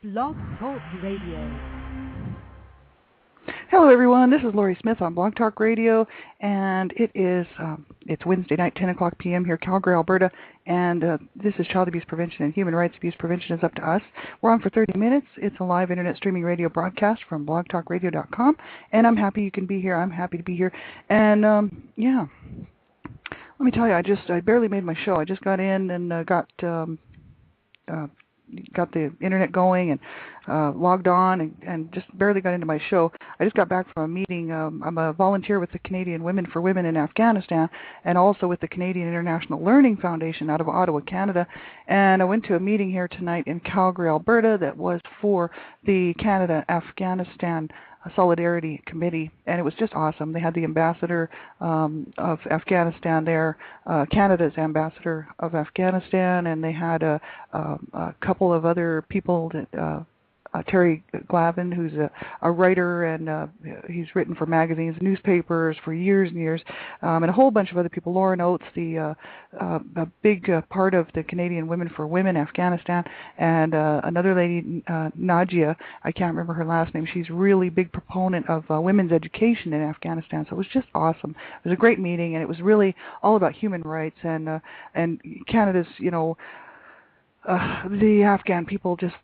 Blog Talk Radio. Hello, everyone. This is Laurie Smith on Blog Talk Radio, and it's Wednesday night, 10 o'clock p.m. here, Calgary, Alberta, and this is Child Abuse Prevention and Human Rights Abuse Prevention is up to us. We're on for 30 minutes. It's a live internet streaming radio broadcast from blogtalkradio.com, and I'm happy you can be here. I'm happy to be here, and let me tell you, I barely made my show. I just got in and got the internet going and logged on and just barely got into my show. I just got back from a meeting. I'm a volunteer with the Canadian Women for Women in Afghanistan and also with the Canadian International Learning Foundation out of Ottawa, Canada. And I went to a meeting here tonight in Calgary, Alberta that was for the Canada-Afghanistan Solidarity Committee, and it was just awesome. They had the ambassador of Afghanistan there, Canada's ambassador of Afghanistan, and they had a couple of other people that Terry Glavin, who's a writer, and he's written for magazines, newspapers for years and years, and a whole bunch of other people. Lauren Oates, a big part of the Canadian Women for Women Afghanistan, and another lady, Nadia, I can't remember her last name. She's a really big proponent of women's education in Afghanistan, so it was just awesome. It was a great meeting, and it was really all about human rights and Canada's, the Afghan people just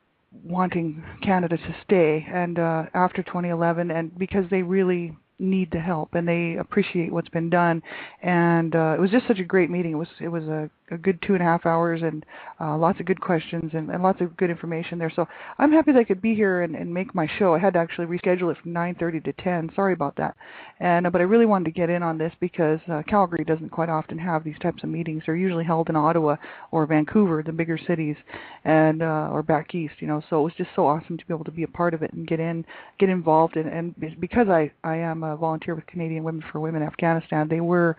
wanting Canada to stay, and after 2011, and because they really need the help and they appreciate what's been done, and it was just such a great meeting. It was a good 2.5 hours, and lots of good questions and lots of good information there. So I'm happy that I could be here and make my show. I had to actually reschedule it from 9:30 to 10. Sorry about that. But I really wanted to get in on this because Calgary doesn't quite often have these types of meetings. They're usually held in Ottawa or Vancouver, the bigger cities, and or back east. So it was just so awesome to be able to be a part of it and get involved. And because I am a volunteer with Canadian Women for Women Afghanistan, they were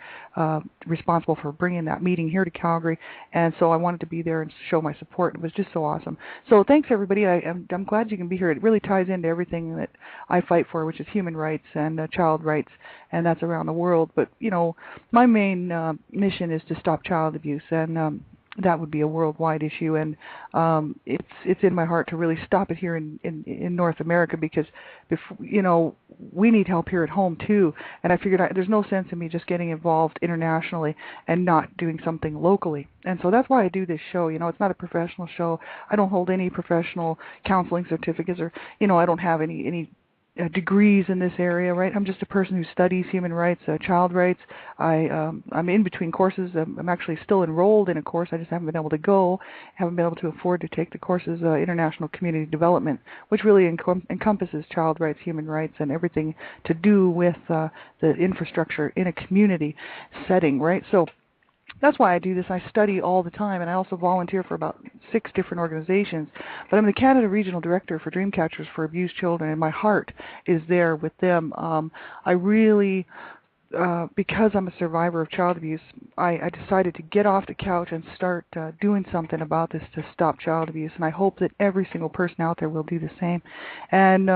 responsible for bringing that meeting here to Calgary. And so I wanted to be there and show my support. It was just so awesome. So thanks, everybody. I'm glad you can be here. It really ties into everything that I fight for, which is human rights and child rights, and that's around the world. But, my main mission is to stop child abuse, and that would be a worldwide issue, and it's in my heart to really stop it here in North America, because we need help here at home too. And I figured there's no sense in me just getting involved internationally and not doing something locally. And so that's why I do this show. It's not a professional show. I don't hold any professional counseling certificates, or I don't have any degrees in this area, right? I'm just a person who studies human rights, child rights. I'm in between courses. I'm actually still enrolled in a course. I just haven't been able to go, haven't been able to afford to take the courses, International Community Development, which really encompasses child rights, human rights, and everything to do with the infrastructure in a community setting, right? So that's why I do this. I study all the time, and I also volunteer for about 6 different organizations. But I'm the Canada Regional Director for Dreamcatchers for Abused Children, and my heart is there with them. I really, because I'm a survivor of child abuse, I decided to get off the couch and start doing something about this to stop child abuse, and I hope that every single person out there will do the same. And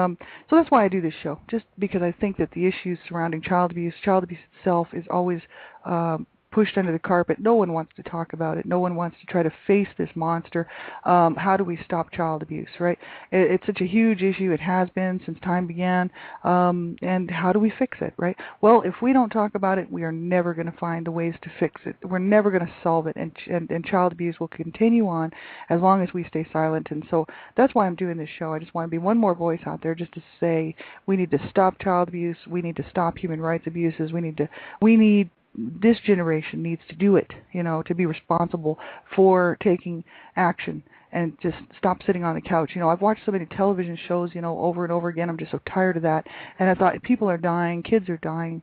so that's why I do this show, just because I think that the issues surrounding child abuse itself is always pushed under the carpet. No one wants to talk about it. No one wants to try to face this monster. How do we stop child abuse, right? It's such a huge issue. It has been since time began. And how do we fix it, right? Well, if we don't talk about it, we are never going to find the ways to fix it. We're never going to solve it. And child abuse will continue on as long as we stay silent. And so that's why I'm doing this show. I just want to be one more voice out there just to say we need to stop child abuse. We need to stop human rights abuses. This generation needs to do it, to be responsible for taking action and just stop sitting on the couch. I've watched so many television shows, over and over again. I'm just so tired of that. And I thought people are dying, kids are dying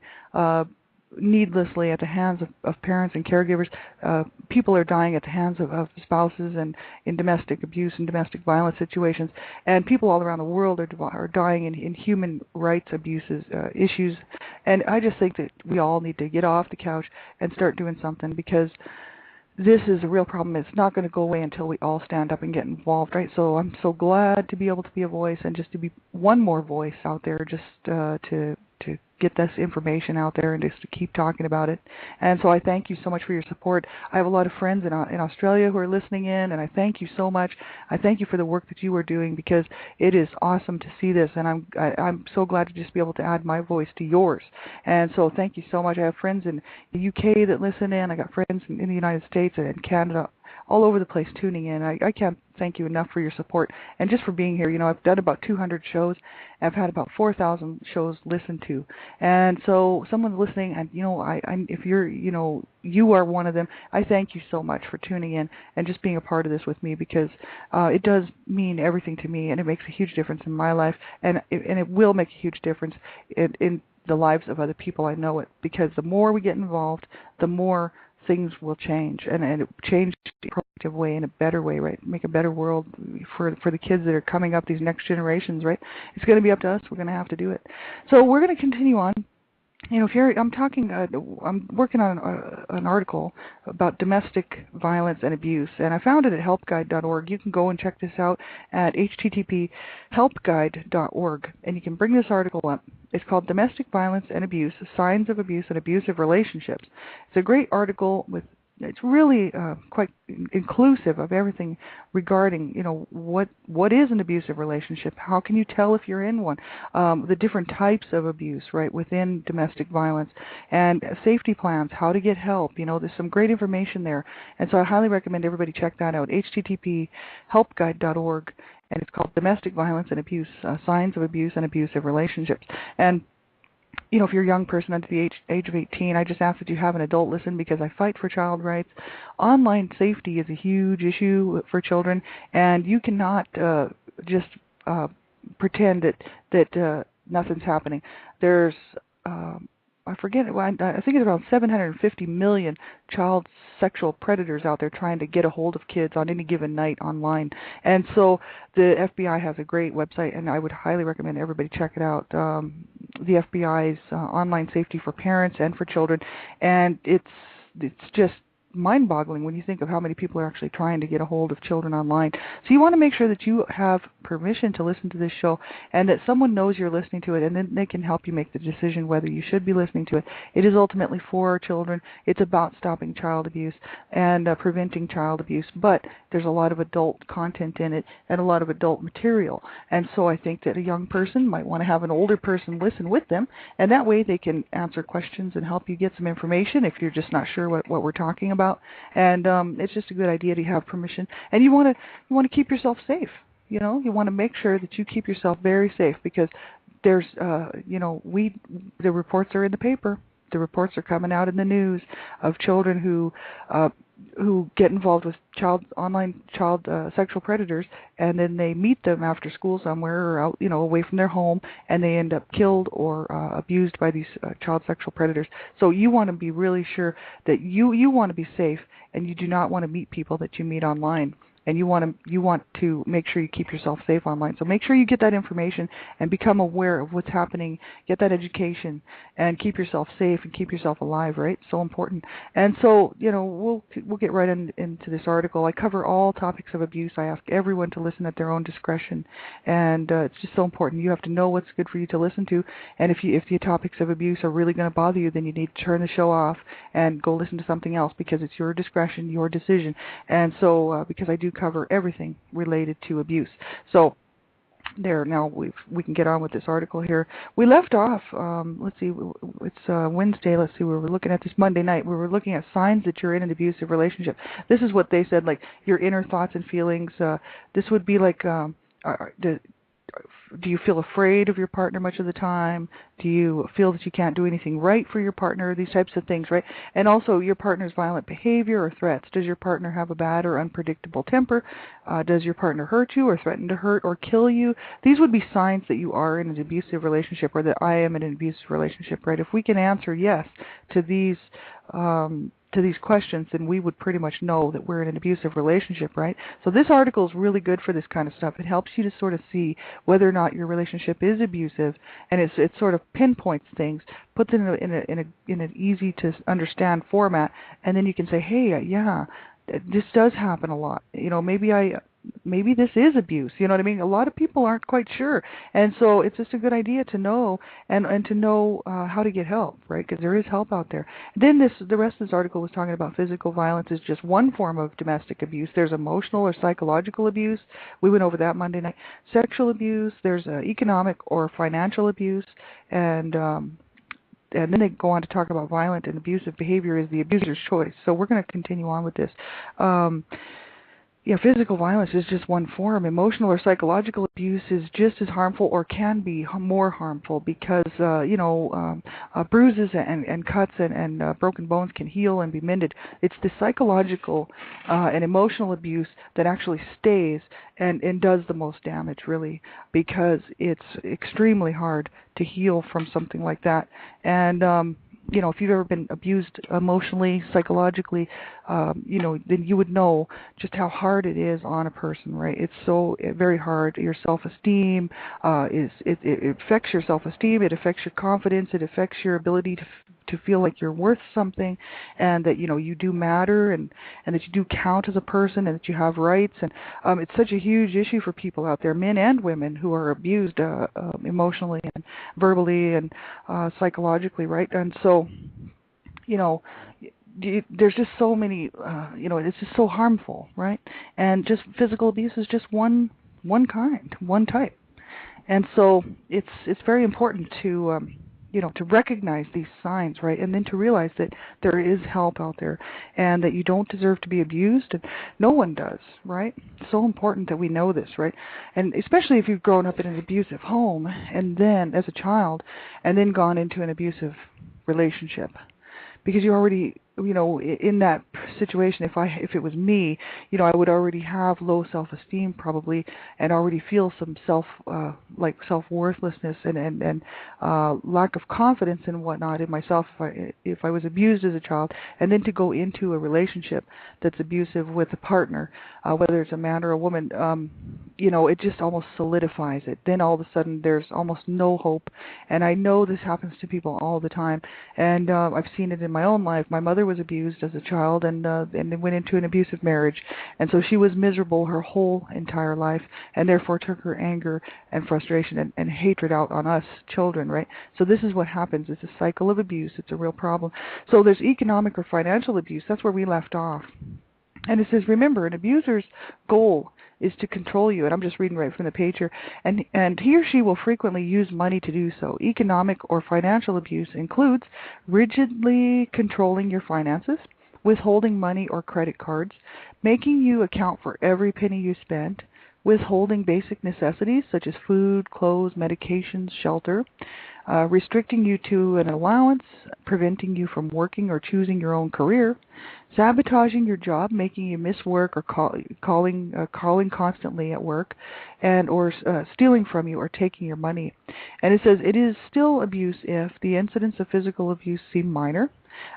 needlessly at the hands of parents and caregivers. People are dying at the hands of spouses and in domestic abuse and domestic violence situations. And people all around the world are dying in human rights abuses, issues. And I just think that we all need to get off the couch and start doing something, because this is a real problem. It's not going to go away until we all stand up and get involved, right? So I'm so glad to be able to be a voice and just to be one more voice out there, just to to get this information out there and just to keep talking about it. And so I thank you so much for your support. I have a lot of friends in Australia who are listening in, and I thank you so much. I thank you for the work that you are doing, because it is awesome to see this, and I'm so glad to just be able to add my voice to yours. And so thank you so much. I have friends in the UK that listen in. I got friends in the United States and in Canada, all over the place tuning in. I can't thank you enough for your support and just for being here. I've done about 200 shows. I've had about 4,000 shows listened to. And so someone's listening, and if you're, you are one of them, I thank you so much for tuning in and just being a part of this with me, because it does mean everything to me, and it makes a huge difference in my life, and it will make a huge difference in the lives of other people. I know it, because the more we get involved, the more things will change, and it change in a productive way, in a better way, right? Make a better world for the kids that are coming up, these next generations, right? It's going to be up to us. We're going to have to do it. So we're going to continue on. I'm working on an article about domestic violence and abuse, and I found it at helpguide.org. You can go and check this out at http://helpguide.org, and you can bring this article up. It's called Domestic Violence and Abuse, Signs of Abuse and Abusive Relationships. It's a great article it's really quite inclusive of everything regarding, what is an abusive relationship? How can you tell if you're in one? The different types of abuse, right, within domestic violence, and safety plans, how to get help. There's some great information there, and so I highly recommend everybody check that out. http://helpguide.org, and it's called Domestic Violence and Abuse: Signs of Abuse and Abusive Relationships. And if you're a young person under the age of 18, I just ask that you have an adult listen, because I fight for child rights. Online safety is a huge issue for children, and you cannot just pretend that nothing's happening. There's I forget, I think it's around 750 million child sexual predators out there trying to get a hold of kids on any given night online. And so the FBI has a great website, and I would highly recommend everybody check it out. The FBI's Online Safety for Parents and for Children, and it's just mind-boggling when you think of how many people are actually trying to get a hold of children online. So you want to make sure that you have permission to listen to this show, and that someone knows you're listening to it, and then they can help you make the decision whether you should be listening to it. It is ultimately for children. It's about stopping child abuse and preventing child abuse, but there's a lot of adult content in it and a lot of adult material. And so I think that a young person might want to have an older person listen with them, and that way they can answer questions and help you get some information if you're just not sure what we're talking about. And it's just a good idea to have permission, and you want to keep yourself safe. You want to make sure that you keep yourself very safe, because there's the reports are in the paper. The reports are coming out in the news of children who get involved with online child sexual predators, and then they meet them after school somewhere or out, away from their home, and they end up killed or abused by these child sexual predators. So you want to be really sure that you want to be safe, and you do not want to meet people that you meet online. And you want to make sure you keep yourself safe online. So make sure you get that information and become aware of what's happening. Get that education and keep yourself safe and keep yourself alive. Right? So important. And so we'll get right into this article. I cover all topics of abuse. I ask everyone to listen at their own discretion, and it's just so important. You have to know what's good for you to listen to. And if the topics of abuse are really going to bother you, then you need to turn the show off and go listen to something else, because it's your discretion, your decision. And so because I do cover everything related to abuse. So now we can get on with this article here. We left off, let's see, it's Wednesday, let's see, we were looking at this Monday night, we were looking at signs that you're in an abusive relationship. This is what they said, like your inner thoughts and feelings. This would be like, do you feel afraid of your partner much of the time? Do you feel that you can't do anything right for your partner? These types of things, right? And also your partner's violent behavior or threats. Does your partner have a bad or unpredictable temper? Does your partner hurt you or threaten to hurt or kill you? These would be signs that you are in an abusive relationship, or that I am in an abusive relationship, right? If we can answer yes to these questions, then we would pretty much know that we're in an abusive relationship, right? So this article is really good for this kind of stuff. It helps you to sort of see whether or not your relationship is abusive, and it sort of pinpoints things, puts it in an easy to understand format, and then you can say, hey, yeah, this does happen a lot. Maybe I maybe this is abuse. You know what I mean? A lot of people aren't quite sure, and so it's just a good idea to know and to know how to get help, right? Because there is help out there. Then the rest of this article was talking about physical violence is just one form of domestic abuse. There's emotional or psychological abuse. We went over that Monday night. Sexual abuse. There's economic or financial abuse, and then they go on to talk about violent and abusive behavior is the abuser's choice. So we're going to continue on with this. Physical violence is just one form. Emotional or psychological abuse is just as harmful or can be more harmful because, bruises and cuts and broken bones can heal and be mended. It's the psychological and emotional abuse that actually stays and does the most damage, really, because it's extremely hard to heal from something like that. And, if you've ever been abused emotionally, psychologically, then you would know just how hard it is on a person, right? It's so very hard. Your self-esteem it affects your self-esteem. It affects your confidence. It affects your ability to feel like you're worth something, and that you do matter, and that you do count as a person, and that you have rights. And it's such a huge issue for people out there, men and women, who are abused emotionally and verbally and psychologically, right? And so, there's just so many, it's just so harmful, right? And just physical abuse is just one kind, one type. And so it's very important to to recognize these signs, right? And then to realize that there is help out there and that you don't deserve to be abused, and no one does, right? So important that we know this, right? And especially if you've grown up in an abusive home and then as a child and then gone into an abusive relationship, because you already, in that situation, if it was me, I would already have low self-esteem probably, and already feel some self-worthlessness and lack of confidence and whatnot in myself if I was abused as a child, and then to go into a relationship that's abusive with a partner, whether it's a man or a woman, it just almost solidifies it. Then all of a sudden there's almost no hope, and I know this happens to people all the time, and I've seen it in my own life. My mother was abused as a child and then went into an abusive marriage, and so she was miserable her whole entire life, and therefore took her anger and frustration and hatred out on us children, right? So this is what happens. It's a cycle of abuse. It's a real problem. So there's economic or financial abuse. That's where we left off. And it says, remember, an abuser's goal is to control you. And I'm just reading right from the page here. And he or she will frequently use money to do so. Economic or financial abuse includes rigidly controlling your finances, withholding money or credit cards, making you account for every penny you spend, withholding basic necessities such as food, clothes, medications, shelter, restricting you to an allowance, preventing you from working or choosing your own career, sabotaging your job, making you miss work or calling constantly at work, or stealing from you or taking your money. And it says it is still abuse if the incidents of physical abuse seem minor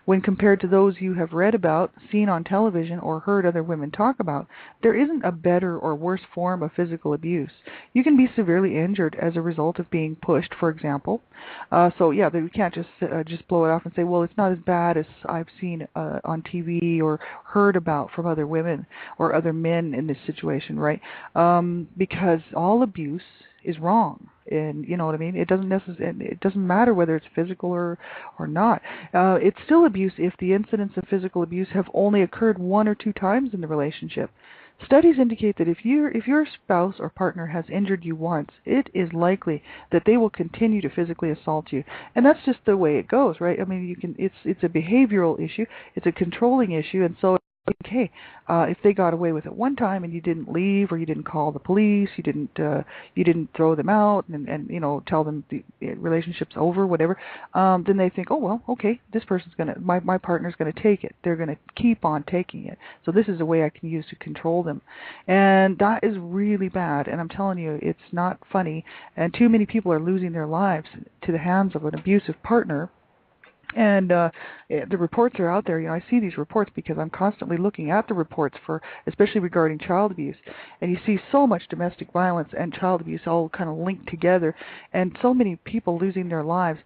when compared to those you have read about, seen on television, or heard other women talk about. There isn't a better or worse form of physical abuse. You can be severely injured as a result of being pushed, for example. We can't just blow it off and say, well, it's not as bad as I've seen on TV or heard about from other women or other men in this situation, right? Because all abuse is wrong. And you know what I mean? It doesn't matter whether it's physical or not. It's still abuse if the incidents of physical abuse have only occurred 1 or 2 times in the relationship. Studies indicate that if your spouse or partner has injured you once, it is likely that they will continue to physically assault you. And that's just the way it goes, right? I mean, it's a behavioral issue, it's a controlling issue, and so okay, if they got away with it one time and you didn't leave or you didn't call the police, you didn't throw them out and tell them the relationship's over, whatever, then they think, oh well, okay, this person's my partner's gonna take it. They're gonna keep on taking it. So this is a way I can use to control them, and that is really bad. And I'm telling you, it's not funny. And too many people are losing their lives to the hands of an abusive partner. And the reports are out there. I see these reports because I'm constantly looking at the reports especially regarding child abuse. And you see so much domestic violence and child abuse all kind of linked together, and so many people losing their lives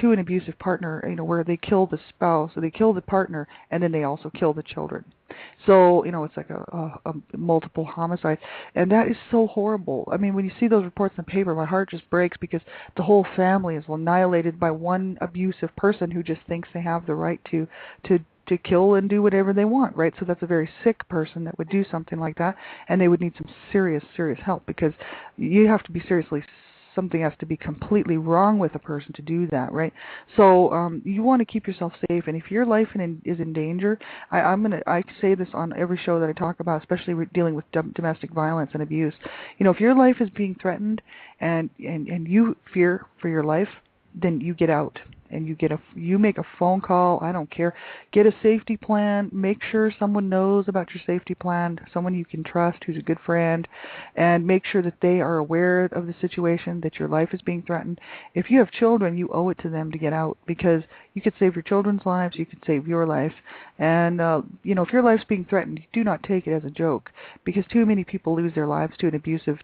to an abusive partner, where they kill the spouse, or they kill the partner, and then they also kill the children. So, it's like a multiple homicide, and that is so horrible. I mean, when you see those reports in the paper, my heart just breaks, because the whole family is annihilated by one abusive person who just thinks they have the right to kill and do whatever they want, right? So that's a very sick person that would do something like that, and they would need some serious help, because you have to be something has to be completely wrong with a person to do that, right? So you want to keep yourself safe, and if your life is in danger, I say this on every show that I talk about, especially dealing with domestic violence and abuse. If your life is being threatened and you fear for your life, then you get out and you make a phone call. I don't care. Get a safety plan. Make sure someone knows about your safety plan, someone you can trust who's a good friend, and make sure that they are aware of the situation, that your life is being threatened. If you have children, you owe it to them to get out, because you could save your children's lives, you could save your life, and if your life's being threatened, do not take it as a joke, because too many people lose their lives to an abusive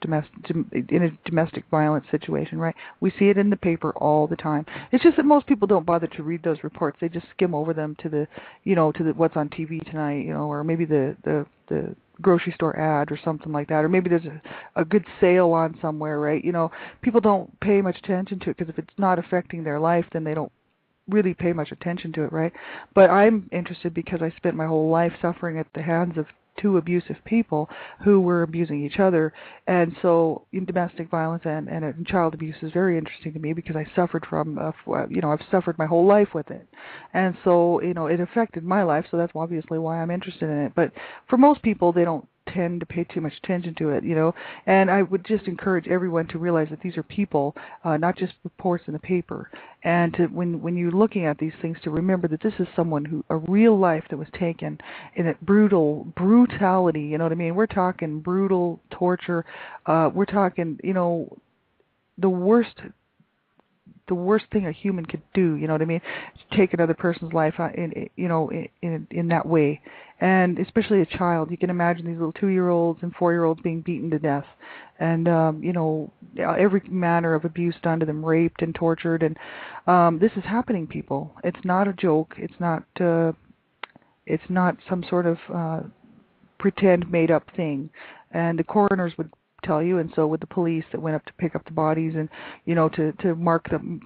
domestic violence situation, right? We see it in the paper all the time. It's just that most people don't bother to read those reports. They just skim over them to the what's on TV tonight, or maybe the grocery store ad or something like that, or maybe there's a good sale on somewhere, right? People don't pay much attention to it, because if it's not affecting their life, then they don't really pay much attention to it, right? But I'm interested because I spent my whole life suffering at the hands of two abusive people who were abusing each other, and so in domestic violence and child abuse is very interesting to me, because I suffered from I've suffered my whole life with it, and so it affected my life, so that's obviously why I'm interested in it. But for most people, they don't tend to pay too much attention to it, and I would just encourage everyone to realize that these are people, not just reports in the paper, and to when you're looking at these things, to remember that this is someone a real life that was taken in a brutality, you know what I mean? We're talking brutal torture, we're talking, the worst thing a human could do, you know what I mean? Take another person's life in that way. And especially a child. You can imagine these little 2-year-olds and 4-year-olds being beaten to death. And, every manner of abuse done to them, raped and tortured. And this is happening, people. It's not a joke. It's not some sort of pretend made-up thing. And the coroners would tell you, and so would the police that went up to pick up the bodies, and to mark them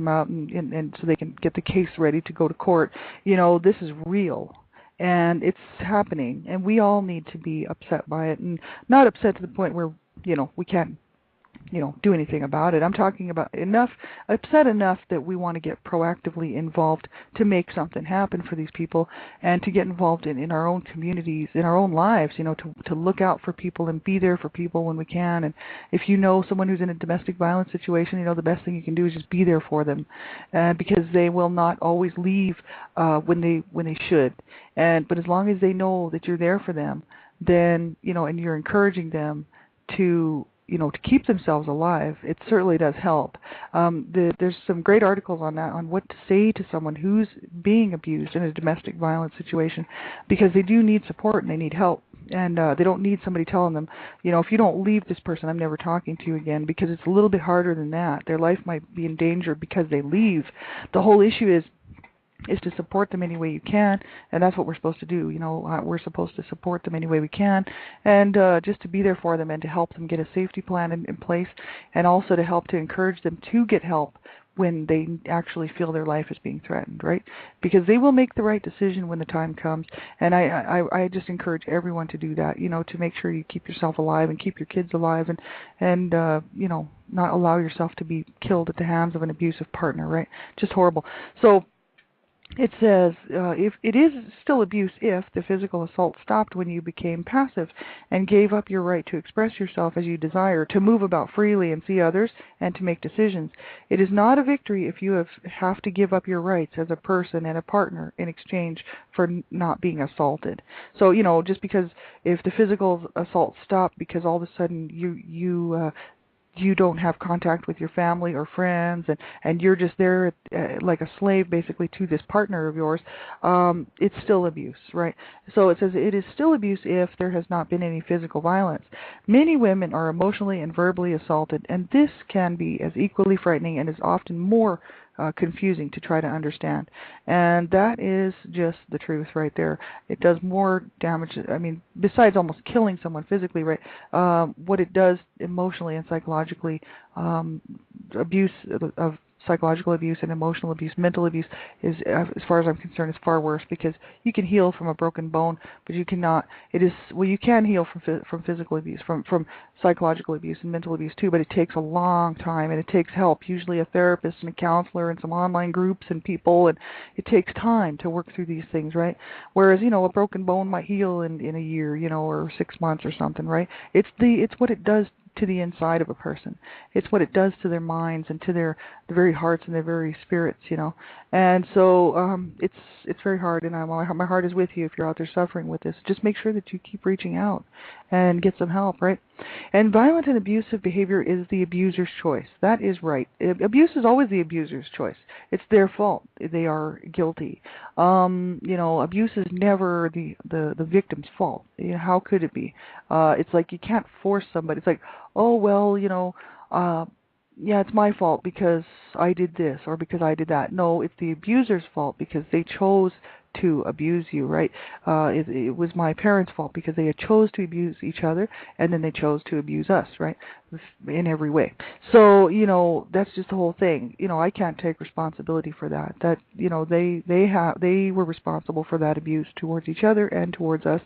out, and so they can get the case ready to go to court. This is real, and it's happening, and we all need to be upset by it, and not upset to the point where we can't do anything about it. I'm talking about upset enough that we want to get proactively involved to make something happen for these people, and to get involved in our own communities, in our own lives, to look out for people and be there for people when we can. And if you know someone who's in a domestic violence situation, the best thing you can do is just be there for them, because they will not always leave when they should. But as long as they know that you're there for them, then, and you're encouraging them to keep themselves alive, it certainly does help. There's some great articles on that, on what to say to someone who's being abused in a domestic violence situation, because they do need support and they need help. And they don't need somebody telling them, if you don't leave this person, I'm never talking to you again, because it's a little bit harder than that. Their life might be in danger because they leave. The whole issue is to support them any way you can, and that's what we're supposed to do. We're supposed to support them any way we can, and just to be there for them, and to help them get a safety plan in place, and also to help to encourage them to get help when they actually feel their life is being threatened, right? Because they will make the right decision when the time comes, and I just encourage everyone to do that, to make sure you keep yourself alive and keep your kids alive, and not allow yourself to be killed at the hands of an abusive partner, right? Just horrible. So it says, if it is still abuse if the physical assault stopped when you became passive and gave up your right to express yourself as you desire, to move about freely and see others, and to make decisions. It is not a victory if you have to give up your rights as a person and a partner in exchange for not being assaulted. So, just because if the physical assault stopped because all of a sudden you don't have contact with your family or friends, and you're just there like a slave basically to this partner of yours, it's still abuse, right? So it says it is still abuse if there has not been any physical violence. Many women are emotionally and verbally assaulted, and this can be as equally frightening and is often more confusing to try to understand. And that is just the truth right there. It does more damage, I mean, besides almost killing someone physically, right, what it does emotionally and psychologically, abuse of psychological abuse and emotional abuse, mental abuse is, as far as I'm concerned, is far worse, because you can heal from a broken bone, but you cannot. It is, well, you can heal from physical abuse, from psychological abuse and mental abuse too, but it takes a long time and it takes help. Usually a therapist and a counselor and some online groups and people, and it takes time to work through these things, right? Whereas, you know, a broken bone might heal in a year, you know, or 6 months or something, right? It's what it does to the inside of a person. It's what it does to their minds and to their very hearts and their very spirits, you know. And so it's very hard, and my heart is with you if you're out there suffering with this. Just make sure that you keep reaching out and get some help, right? And violent and abusive behavior is the abuser's choice. That is right. Abuse is always the abuser's choice. It's their fault. They are guilty. You know, abuse is never the victim's fault. You know, how could it be? It's like you can't force somebody. It's like, oh, well, you know, yeah, it's my fault because I did this or because I did that. No, it's the abuser's fault because they chose to abuse you, right? It was my parents' fault because they had chose to abuse each other, and then they chose to abuse us, right, in every way. So, you know, that's just the whole thing. You know, I can't take responsibility for that. That, you know, they were responsible for that abuse towards each other and towards us.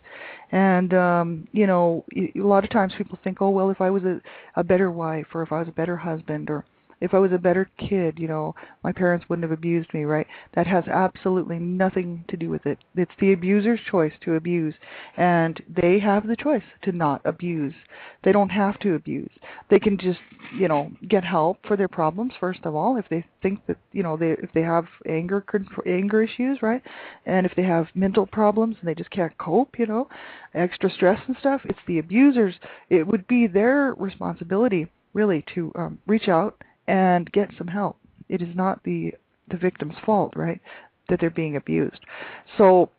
And you know, a lot of times people think, oh, well, if I was a better wife, or if I was a better husband, or if I was a better kid, you know, my parents wouldn't have abused me, right? That has absolutely nothing to do with it. It's the abuser's choice to abuse, and they have the choice to not abuse. They don't have to abuse. They can just, you know, get help for their problems, first of all, if they think that, you know, if they have anger issues, right? And if they have mental problems and they just can't cope, you know, extra stress and stuff, it's the abuser's. It would be their responsibility, really, to reach out and get some help. It is not the victim's fault, right, that they're being abused. So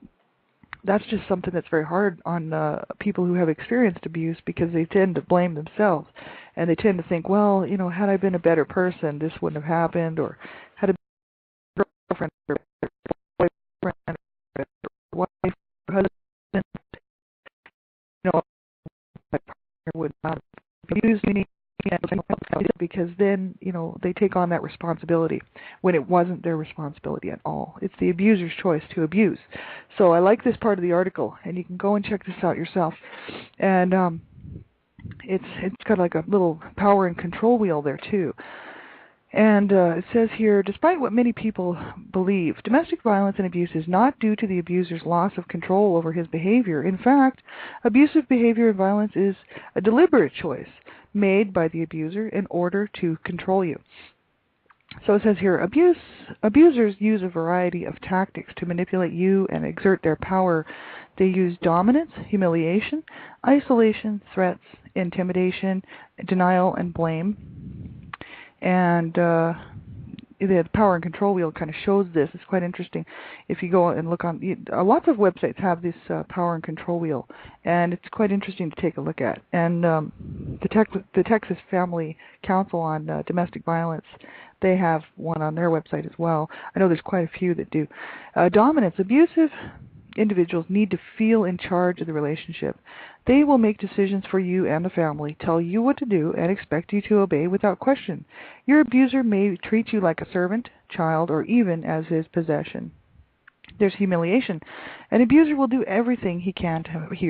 that's just something that's very hard on people who have experienced abuse, because they tend to blame themselves, and they tend to think, well, you know, had I been a better person, this wouldn't have happened, or had a girlfriend or boyfriend or wife or husband, you know, my partner would not have abused me. Because then, you know, they take on that responsibility when it wasn't their responsibility at all. It's the abuser's choice to abuse. So I like this part of the article, and you can go and check this out yourself. And it's got like a little power and control wheel there too. And it says here, despite what many people believe, domestic violence and abuse is not due to the abuser's loss of control over his behavior. In fact, abusive behavior and violence is a deliberate choice made by the abuser in order to control you. So it says here, abusers use a variety of tactics to manipulate you and exert their power. They use dominance, humiliation, isolation, threats, intimidation, denial, and blame. And the power and control wheel kind of shows this. It's quite interesting. If you go and look on, lots of websites have this power and control wheel, and it's quite interesting to take a look at. And the Texas Family Council on Domestic Violence, they have one on their website as well. I know there's quite a few that do. Dominance. Abusive individuals need to feel in charge of the relationship. They will make decisions for you and the family, tell you what to do, and expect you to obey without question. Your abuser may treat you like a servant, child, or even as his possession. There's humiliation. An abuser will do everything he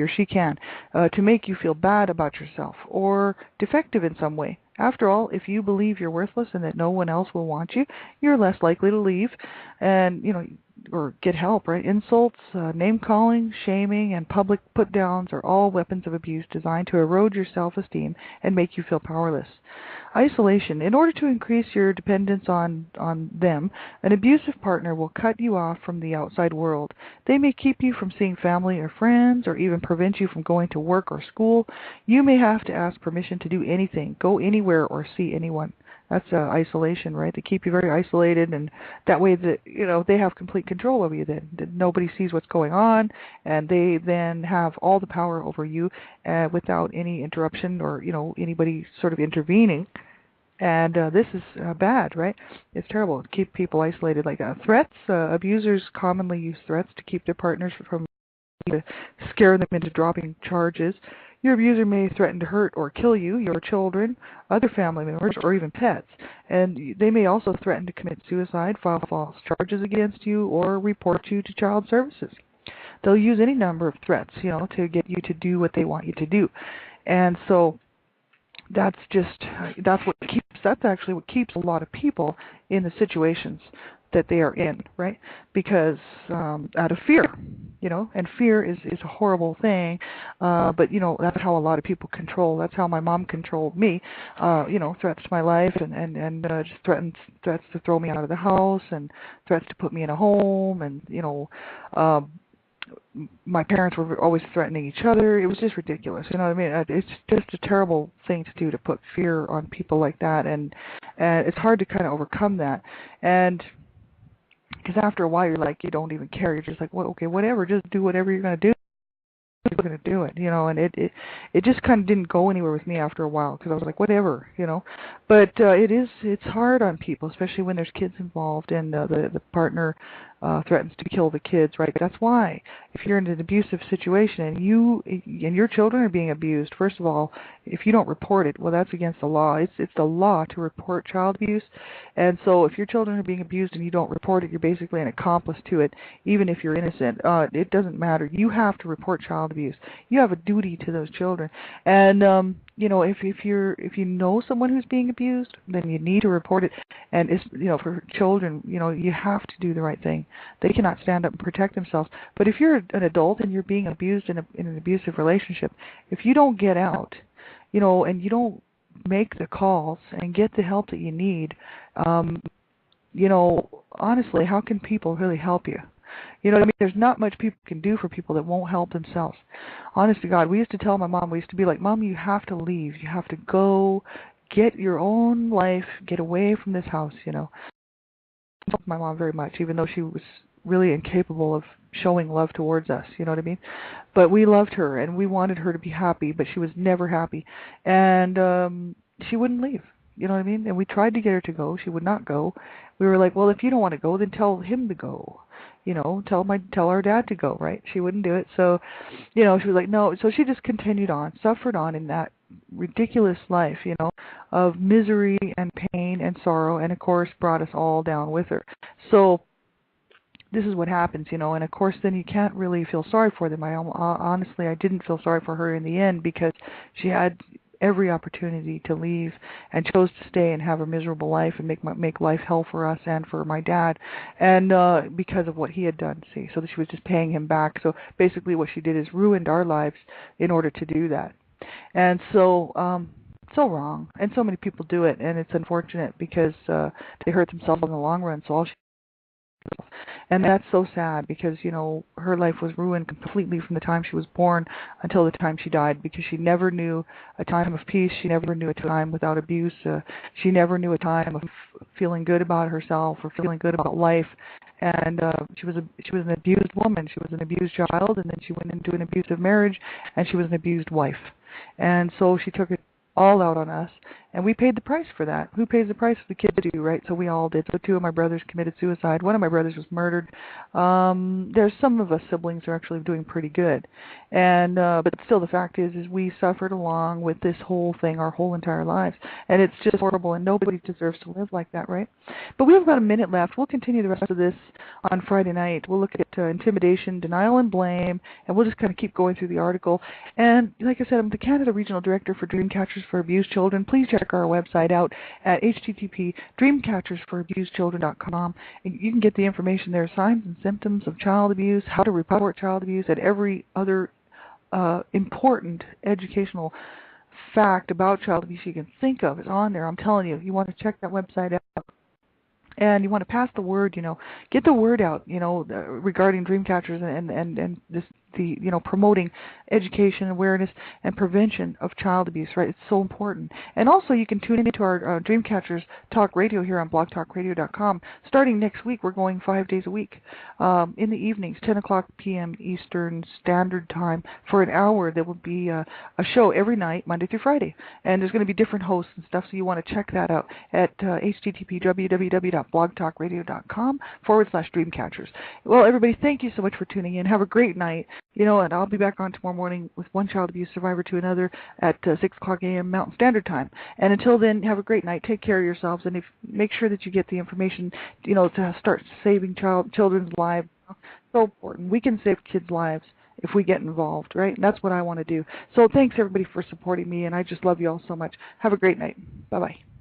or she can to make you feel bad about yourself or defective in some way. After all, if you believe you're worthless and that no one else will want you, you're less likely to leave and, you know, or get help, right? Insults, name-calling, shaming, and public put-downs are all weapons of abuse designed to erode your self-esteem and make you feel powerless. Isolation. In order to increase your dependence on them, an abusive partner will cut you off from the outside world. They may keep you from seeing family or friends, or even prevent you from going to work or school. You may have to ask permission to do anything, go anywhere, or see anyone. That's isolation, right? They keep you very isolated, and that way, they have complete control over you. Then nobody sees what's going on, and they then have all the power over you without any interruption or anybody sort of intervening. And this is bad, right? It's terrible to keep people isolated like that. Threats, abusers commonly use threats to keep their partners from, to scare them into dropping charges. Your abuser may threaten to hurt or kill you, your children, other family members, or even pets. And they may also threaten to commit suicide, file false charges against you, or report you to child services. They'll use any number of threats, to get you to do what they want you to do. And so that's actually what keeps a lot of people in the situations that they are in, right? Because out of fear, and fear is a horrible thing, but that's how a lot of people control. That's how my mom controlled me, threats to my life and just threats to throw me out of the house and threats to put me in a home and my parents were always threatening each other. It was just ridiculous. You know what I mean? It's just a terrible thing to do, to put fear on people like that, and it's hard to kind of overcome that. And because after a while, you're like, you don't even care. You're just like, well, okay, whatever. Just do whatever you're going to do. You're going to do it, and it just kind of didn't go anywhere with me after a while because I was like, whatever, But it's hard on people, especially when there's kids involved and the partner threatens to kill the kids, right? That's why if you're in an abusive situation and your children are being abused, first of all, if you don't report it, well, that's against the law. It's the law to report child abuse, and so if your children are being abused and you don't report it, you're basically an accomplice to it, even if you're innocent. It doesn't matter. You have to report child abuse. You have a duty to those children, and if you know someone who's being abused, then you need to report it. And it's, for children, you have to do the right thing. They cannot stand up and protect themselves. But if you're an adult and you're being abused in an abusive relationship, if you don't get out, and you don't make the calls and get the help that you need, honestly, how can people really help you? You know what I mean? There's not much people can do for people that won't help themselves. Honest to God, we used to tell my mom, we used to be like, Mom, you have to leave. You have to go get your own life, get away from this house, I helped my mom very much, even though she was really incapable of showing love towards us, you know what I mean? But we loved her, and we wanted her to be happy, but she was never happy. And she wouldn't leave, you know what I mean? And we tried to get her to go. She would not go. We were like, well, if you don't want to go, then tell him to go. Tell our dad to go, right? She wouldn't do it. So, she was like, no. So she just continued on, suffered on in that ridiculous life, of misery and pain and sorrow, and of course brought us all down with her. So this is what happens, and of course then you can't really feel sorry for them. Honestly, I didn't feel sorry for her in the end because she had every opportunity to leave and chose to stay and have a miserable life and make life hell for us and for my dad, and because of what he had done, so that she was just paying him back. So basically what she did is ruined our lives in order to do that. And so so wrong, and so many people do it, and it's unfortunate because they hurt themselves in the long run. So all she And that's so sad because, her life was ruined completely from the time she was born until the time she died, because she never knew a time of peace. She never knew a time without abuse. She never knew a time of feeling good about herself or feeling good about life. And she was an abused woman. She was an abused child, and then she went into an abusive marriage, and she was an abused wife. And so she took it all out on us, and we paid the price for that. Who pays the price? The kids do, right? So we all did. So 2 of my brothers committed suicide. One of my brothers was murdered. There's some of us siblings are actually doing pretty good, and but still, the fact is we suffered along with this whole thing our whole entire lives, and it's just horrible. And nobody deserves to live like that, right? But we have about a minute left. We'll continue the rest of this on Friday night. We'll look at intimidation, denial, and blame, and we'll just kind of keep going through the article. And like I said, I'm the Canada Regional Director for Dreamcatchers for Abused Children. Please check our website out at http://dreamcatchersforAbusedChildren.com. And you can get the information there, signs and symptoms of child abuse, how to report child abuse, and every other important educational fact about child abuse you can think of is on there. I'm telling you, you want to check that website out. And you want to pass the word, get the word out, regarding Dreamcatchers and this the promoting education, awareness, and prevention of child abuse. Right, it's so important. And also, you can tune into our Dreamcatchers Talk Radio here on blogtalkradio.com. Starting next week, we're going 5 days a week in the evenings, 10 o'clock p.m. Eastern Standard Time, for an hour. There will be a show every night, Monday through Friday, and there's going to be different hosts and stuff. So you want to check that out at http://www.blogtalkradio.com/Dreamcatchers. Well, everybody, thank you so much for tuning in. Have a great night. And I'll be back on tomorrow morning with one child abuse survivor to another at 6 o'clock a.m. Mountain Standard Time. And until then, have a great night. Take care of yourselves, and make sure that you get the information, to start saving children's lives. So important. We can save kids' lives if we get involved, right? And that's what I want to do. So thanks, everybody, for supporting me, and I just love you all so much. Have a great night. Bye-bye.